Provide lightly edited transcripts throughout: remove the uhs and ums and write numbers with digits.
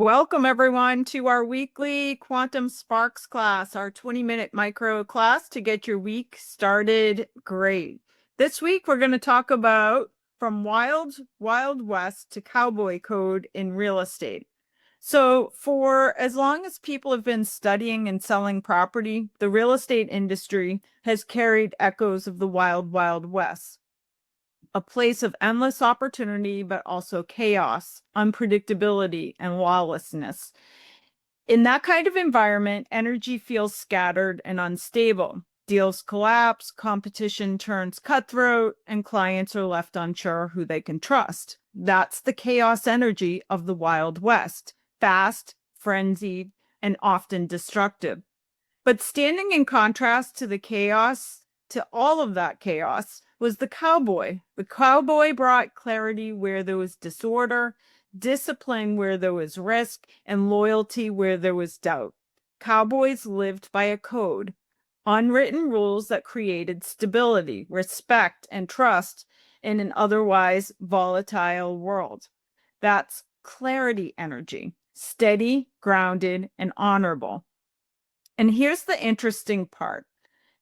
Welcome everyone to our weekly Quantum Sparks class, our 20-minute micro class to get your week started great. This week we're going to talk about from Wild West to Cowboy Code in real estate. So for as long as people have been studying and selling property, the real estate industry has carried echoes of the Wild West, a place of endless opportunity, but also chaos, unpredictability, and lawlessness. In that kind of environment, energy feels scattered and unstable. Deals collapse, competition turns cutthroat, and clients are left unsure who they can trust. That's the chaos energy of the Wild West, fast, frenzied, and often destructive. But standing in contrast to the chaos, to all of that chaos, was the cowboy. The cowboy brought clarity where there was disorder, discipline where there was risk, and loyalty where there was doubt. Cowboys lived by a code, unwritten rules that created stability, respect, and trust in an otherwise volatile world. That's clarity energy, steady, grounded, and honorable. And here's the interesting part.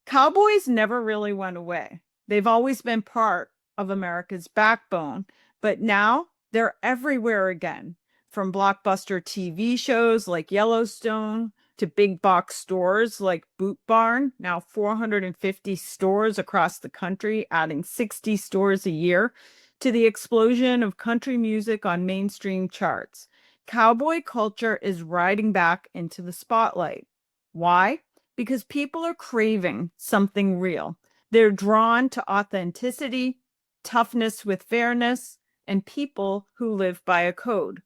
Cowboys never really went away. They've always been part of America's backbone, but now they're everywhere again, from blockbuster TV shows like Yellowstone to big box stores like Boot Barn, now 450 stores across the country, adding 60 stores a year, to the explosion of country music on mainstream charts. Cowboy culture is riding back into the spotlight. Why? Because people are craving something real. They're drawn to authenticity, toughness with fairness, and people who live by a code.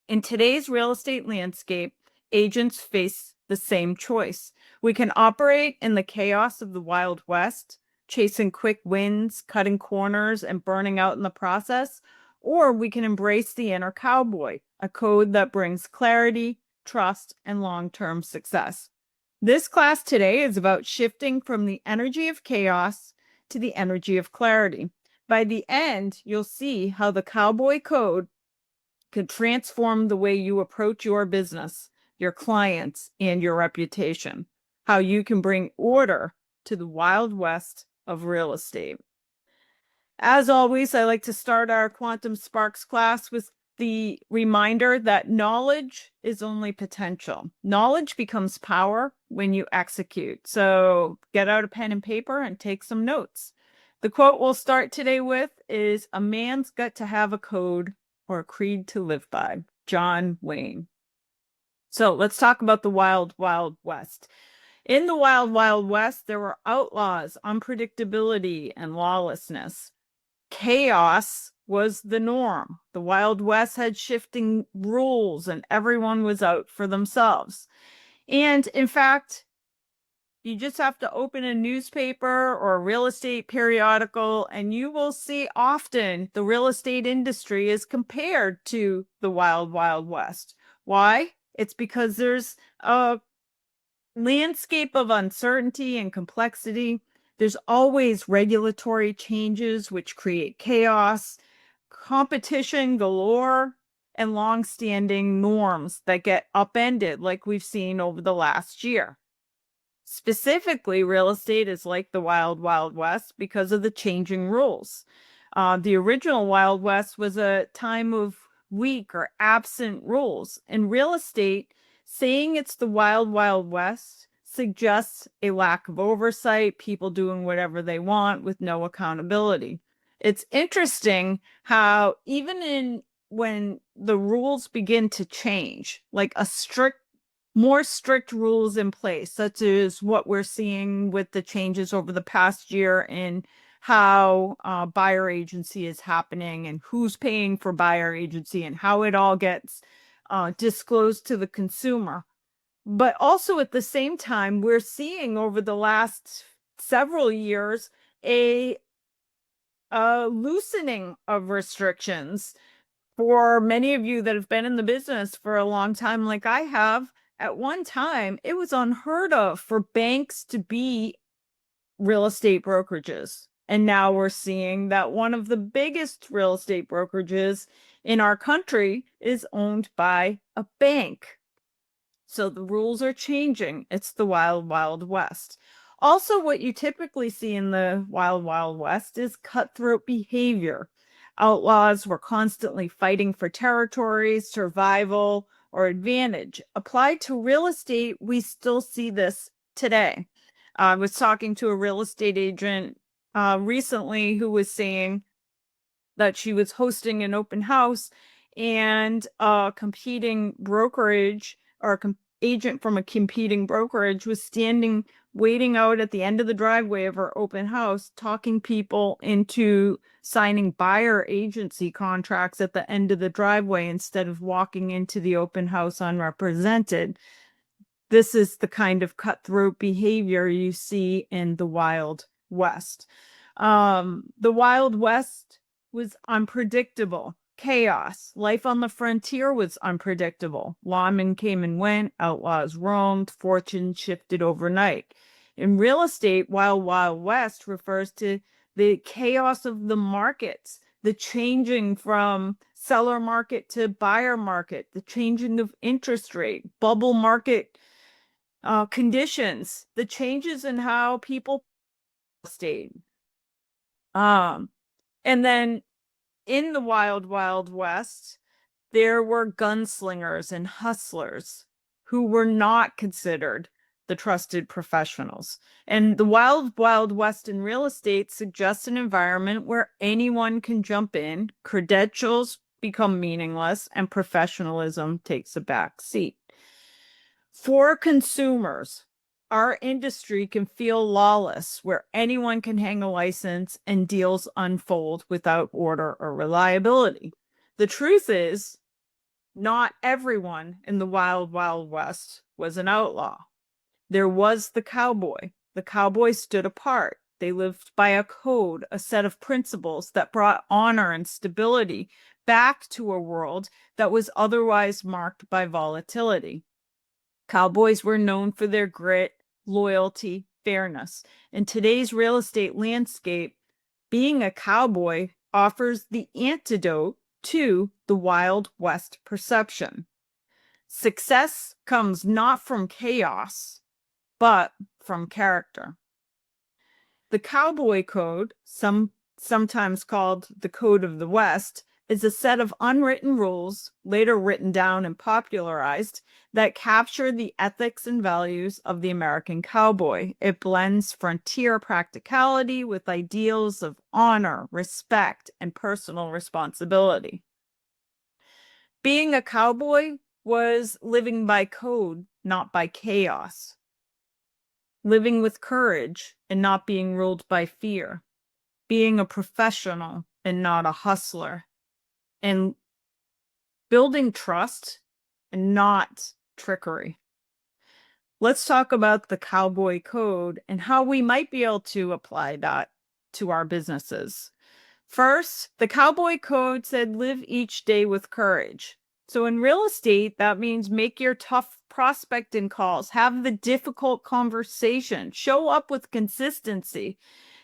In today's real estate landscape, agents face the same choice. We can operate in the chaos of the Wild West, chasing quick wins, cutting corners, and burning out in the process, or we can embrace the inner cowboy, a code that brings clarity, trust, and long-term success. This class today is about shifting from the energy of chaos to the energy of clarity. By the end, you'll see how the Cowboy Code could transform the way you approach your business, your clients, and your reputation. How you can bring order to the Wild West of real estate. As always, I like to start our Quantum Sparks class with the reminder that knowledge is only potential. Knowledge becomes power when you execute. So get out a pen and paper and take some notes. The quote we'll start today with is, "A man's got to have a code or a creed to live by." John Wayne. So let's talk about the Wild West. In the Wild West, there were outlaws, unpredictability, and lawlessness. Chaos was the norm. The Wild West had shifting rules and everyone was out for themselves. And in fact, you just have to open a newspaper or a real estate periodical and you will see often the real estate industry is compared to the Wild West. Why? It's because there's a landscape of uncertainty and complexity. There's always regulatory changes which create chaos, competition galore, and long-standing norms that get upended like we've seen over the last year. Specifically, real estate is like the Wild West because of the changing rules. The original Wild West was a time of weak or absent rules. In real estate, saying it's the Wild West suggests a lack of oversight, people doing whatever they want with no accountability. It's interesting how even when the rules begin to change, like more strict rules in place, such as what we're seeing with the changes over the past year in how buyer agency is happening and who's paying for buyer agency and how it all gets disclosed to the consumer. But also at the same time, we're seeing over the last several years a loosening of restrictions. For many of you that have been in the business for a long time, like I have, at one time, it was unheard of for banks to be real estate brokerages. And now we're seeing that one of the biggest real estate brokerages in our country is owned by a bank. So the rules are changing. It's the wild, wild west. Also, what you typically see in the wild, wild west is cutthroat behavior. Outlaws were constantly fighting for territory, survival, or advantage. Applied to real estate, we still see this today. I was talking to a real estate agent recently who was saying that she was hosting an open house and a competing brokerage or agent from a competing brokerage was standing waiting out at the end of the driveway of her open house, talking people into signing buyer agency contracts at the end of the driveway instead of walking into the open house unrepresented. This is the kind of cutthroat behavior you see in the Wild West. The Wild West was unpredictable. Chaos. Life on the frontier was unpredictable. Lawmen came and went, outlaws roamed, fortune shifted overnight. In real estate, Wild Wild West refers to the chaos of the markets, the changing from seller market to buyer market, the changing of interest rate, bubble market conditions, the changes in how people stayed. And then in the wild, wild west, there were gunslingers and hustlers who were not considered the trusted professionals. And the wild, wild west in real estate suggests an environment where anyone can jump in, credentials become meaningless, and professionalism takes a back seat. For consumers, our industry can feel lawless, where anyone can hang a license and deals unfold without order or reliability. The truth is, not everyone in the wild, wild west was an outlaw. There was the cowboy. The cowboy stood apart. They lived by a code, a set of principles that brought honor and stability back to a world that was otherwise marked by volatility. Cowboys were known for their grit, loyalty, fairness. In today's real estate landscape, being a cowboy offers the antidote to the Wild West perception. Success comes not from chaos, but from character. The Cowboy Code, sometimes called the Code of the West, is a set of unwritten rules, later written down and popularized, that capture the ethics and values of the American cowboy. It blends frontier practicality with ideals of honor, respect, and personal responsibility. Being a cowboy was living by code, not by chaos. Living with courage and not being ruled by fear. Being a professional and not a hustler. And building trust and not trickery. Let's talk about the Cowboy Code and how we might be able to apply that to our businesses. First, the Cowboy Code said live each day with courage. So in real estate, that means make your tough prospecting calls, have the difficult conversation, show up with consistency,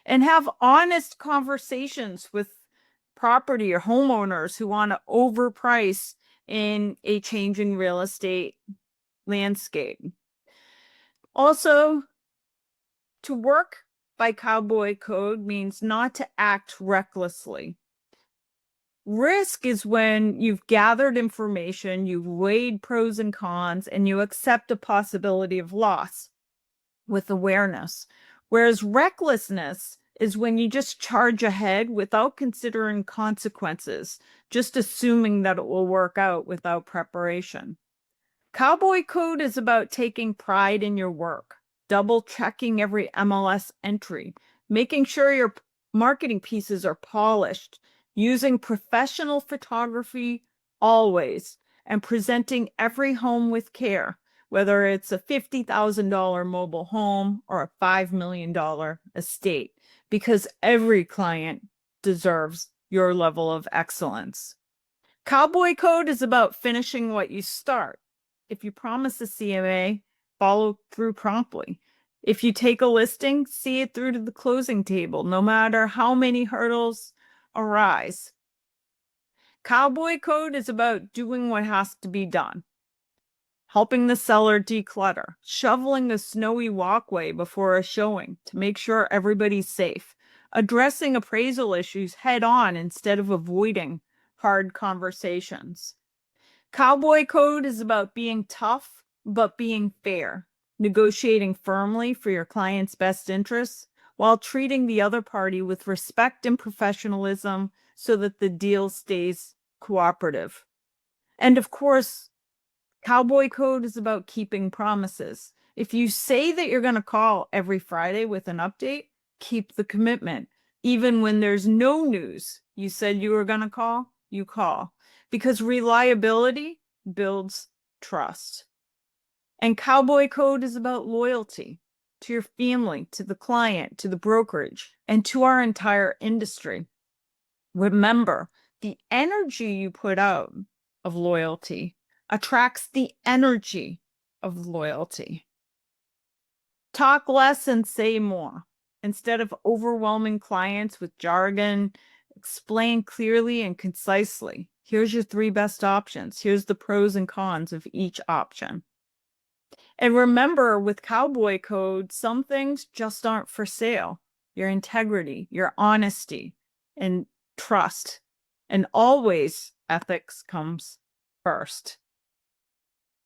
and have honest conversations with property or homeowners who want to overprice in a changing real estate landscape. Also, to work by Cowboy Code means not to act recklessly. Risk is when you've gathered information, you've weighed pros and cons, and you accept a possibility of loss with awareness. Whereas recklessness is when you just charge ahead without considering consequences, just assuming that it will work out without preparation. Cowboy Code is about taking pride in your work, double checking every MLS entry, making sure your marketing pieces are polished, using professional photography always, and presenting every home with care, whether it's a $50,000 mobile home or a $5 million estate, because every client deserves your level of excellence. Cowboy Code is about finishing what you start. If you promise a CMA, follow through promptly. If you take a listing, see it through to the closing table, no matter how many hurdles arise. Cowboy Code is about doing what has to be done. Helping the seller declutter, shoveling a snowy walkway before a showing to make sure everybody's safe, addressing appraisal issues head on instead of avoiding hard conversations. Cowboy Code is about being tough, but being fair, negotiating firmly for your client's best interests while treating the other party with respect and professionalism so that the deal stays cooperative. And of course, Cowboy Code is about keeping promises. If you say that you're going to call every Friday with an update, keep the commitment. Even when there's no news, you said you were going to call, you call. Because reliability builds trust. And Cowboy Code is about loyalty to your family, to the client, to the brokerage, and to our entire industry. Remember, the energy you put out of loyalty attracts the energy of loyalty. Talk less and say more. Instead of overwhelming clients with jargon, explain clearly and concisely. Here's your 3 best options. Here's the pros and cons of each option. And remember, with Cowboy Code, some things just aren't for sale. Your integrity, your honesty, and trust. And always ethics comes first.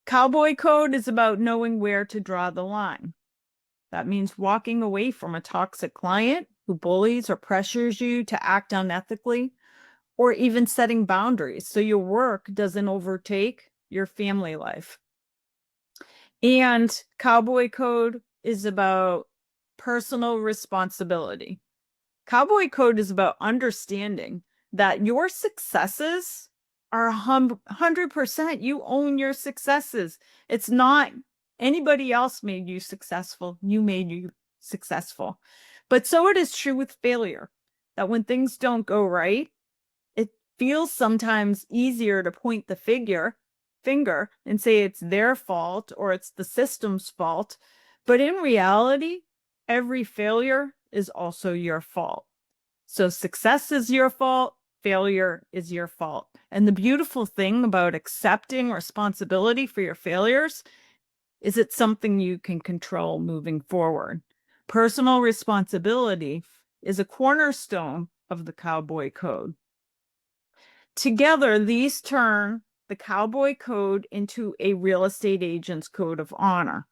Cowboy Code is about knowing where to draw the line. That means walking away from a toxic client who bullies or pressures you to act unethically, or even setting boundaries so your work doesn't overtake your family life. And Cowboy Code is about personal responsibility. Cowboy Code is about understanding that your successes are 100%. You own your successes. It's not anybody else made you successful. You made you successful. But so it is true with failure, that when things don't go right, it feels sometimes easier to point the finger and say it's their fault or it's the system's fault. But in reality, every failure is also your fault. So success is your fault, failure is your fault. And the beautiful thing about accepting responsibility for your failures is it's something you can control moving forward. Personal responsibility is a cornerstone of the Cowboy Code. Together, these turn the Cowboy Code into a real estate agent's code of honor.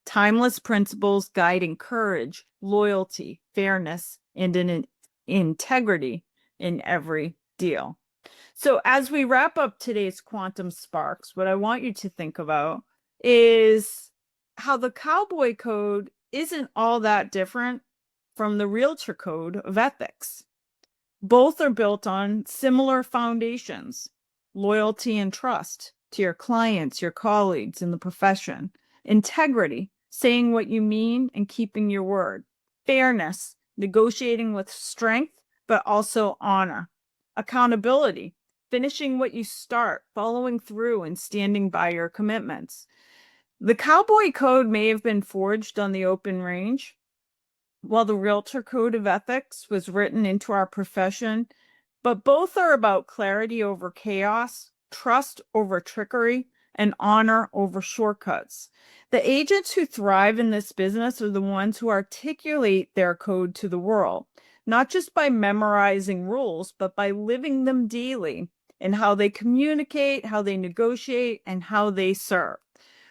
Timeless principles guiding courage, loyalty, fairness, and an integrity in every deal. So as we wrap up today's Quantum Sparks, what I want you to think about is how the Cowboy Code isn't all that different from the Realtor Code of Ethics. Both are built on similar foundations: loyalty and trust to your clients, your colleagues in the profession; integrity, saying what you mean and keeping your word; fairness, negotiating with strength, but also honor; accountability, finishing what you start, following through, and standing by your commitments. The Cowboy Code may have been forged on the open range, while the Realtor Code of Ethics was written into our profession, but both are about clarity over chaos, trust over trickery, and honor over shortcuts. The agents who thrive in this business are the ones who articulate their code to the world, not just by memorizing rules, but by living them daily in how they communicate, how they negotiate, and how they serve.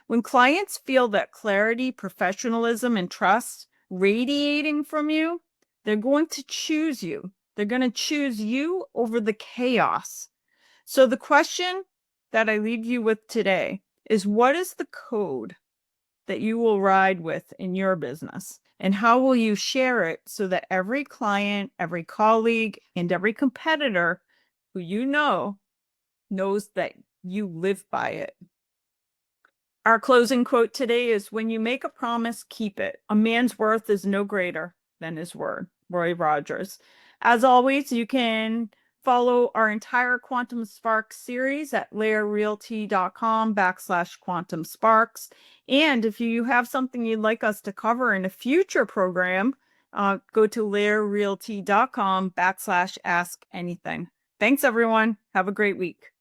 When clients feel that clarity, professionalism, and trust radiating from you, they're going to choose you. They're going to choose you over the chaos. So the question that I leave you with today is, what is the code that you will ride with in your business? And how will you share it so that every client, every colleague, and every competitor who you know knows that you live by it? Our closing quote today is, "When you make a promise, keep it. A man's worth is no greater than his word." Roy Rogers. As always, you can follow our entire Quantum Sparks series at laerrealty.com/Quantum Sparks. And if you have something you'd like us to cover in a future program, go to laerrealty.com/Ask Anything. Thanks, everyone. Have a great week.